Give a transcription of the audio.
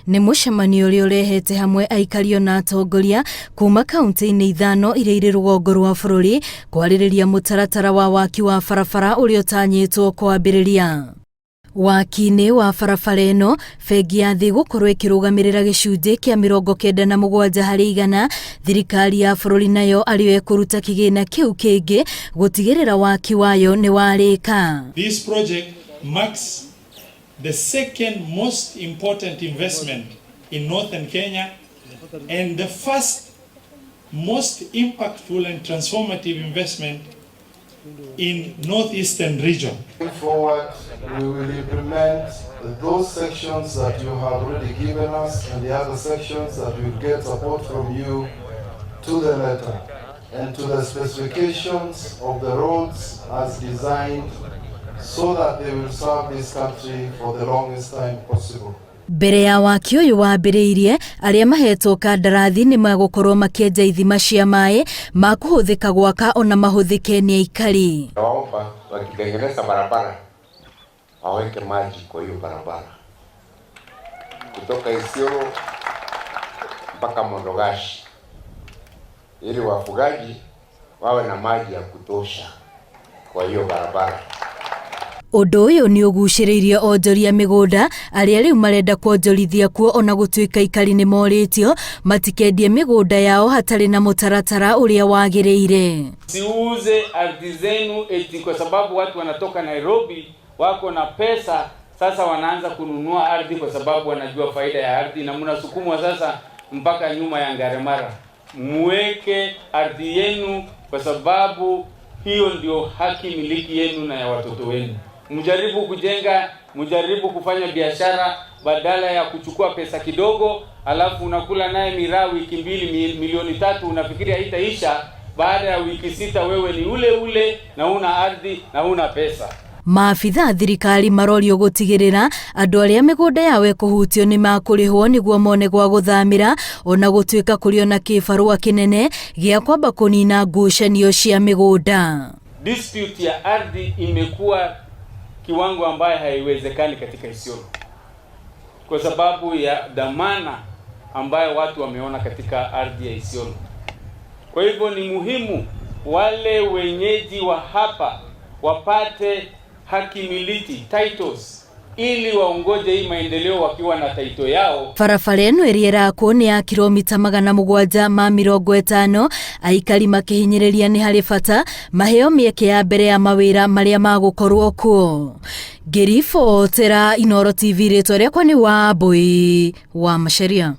Nĩ mũcemanio ũrĩa ũrehete hamwe aikari na atongoria kuma kaunti-inĩ ithano iria irĩ rũgongo rwa bũrũri kwarĩrĩria mũtaratara wa waki wa barabara ũrĩa ũtanyĩtwo kwambĩrĩria. Waki-inĩ wa barabara ĩno, bengi ya thĩ gũkorwo ĩkĩrũgamĩrĩra gĩcunjĩ kĩa 97 harĩ igana, thirikari ya bũrũri nayo arĩyo ĩkũruta kĩgĩna kĩu kĩngĩ gũtigĩrĩra waki wayo nĩ warĩka. This project marks the second most important investment in northern Kenya and the first most impactful and transformative investment in northeastern region. Going forward, we will implement those sections that you have already given us and the other sections that will get support from you to the letter and to the specifications of the roads as designed so that they will serve this country for the longest time possible. Mbere ya waki ũyũ wambĩrĩirie, arĩa mahetwo kandarathi nĩ magũkorwo makĩenja ithima cia maĩ ma kũhũthĩka gwaka ona mahũthĩke ni aikari. Naomba wakitengeneza barabara waweke maji kwa hiyo barabara kutoka Isiolo mpaka Mondogashi ili wafugaji wawe na maji ya kutosha kwa hiyo barabara. Ũndũ ũyũ nĩ ũgucĩrĩirie onjoria mĩgũnda arĩa rĩu marenda kwonjorithia kuo ona gũtuĩka aikari nĩ morĩtio matikendie mĩgũnda yao hatarĩ na mũtaratara ũrĩa wagĩrĩire. Siuze ardhi zenu eti kwa sababu watu wanatoka Nairobi wako na pesa sasa wanaanza kununua ardhi kwa sababu wanajua faida ya ardhi na mnasukumwa sasa mpaka nyuma ya Ngaremara. Muweke ardhi yenu kwa sababu hiyo ndio haki miliki yenu na ya watoto wenu. Mjaribu kujenga, mjaribu kufanya biashara badala ya kuchukua pesa kidogo alafu unakula naye miraa wiki mbili milioni 3 unafikiria haitaisha, baada ya wiki 6 wewe ni ule na una ardhi na una pesa. Maabitha thirikari marorio gũtigĩrĩra andũ arĩa mĩgũnda yao ĩkũhutio nĩ makũrĩhwo nĩguo mone gwa gũthamĩra ona gũtuĩka kũrĩ ona kĩbarũa kĩnene gĩa kwamba kũnina ngucanio cia mĩgũnda. Dispute ya ardhi imekuwa kiwango ambaye haiwezekani katika Isiolo kwa sababu ya dhamana ambayo watu wameona katika ardhi ya Isiolo. Kwa hivyo ni muhimu wale wenyeji wa hapa wapate haki miliki titles ili waongoje hii maendeleo wakiwa na title yao. Barabara ĩno ĩrĩa ĩrakwo nĩ ya kilomita 750, aikari makĩhinyĩrĩria nĩ harĩ bata maheo mĩeke ya mbere ya mawĩra marĩa magũkorwo kuo. Ngĩribotera Inooro TV, rĩtwa rĩakwa nĩ Wambui wa Macharia.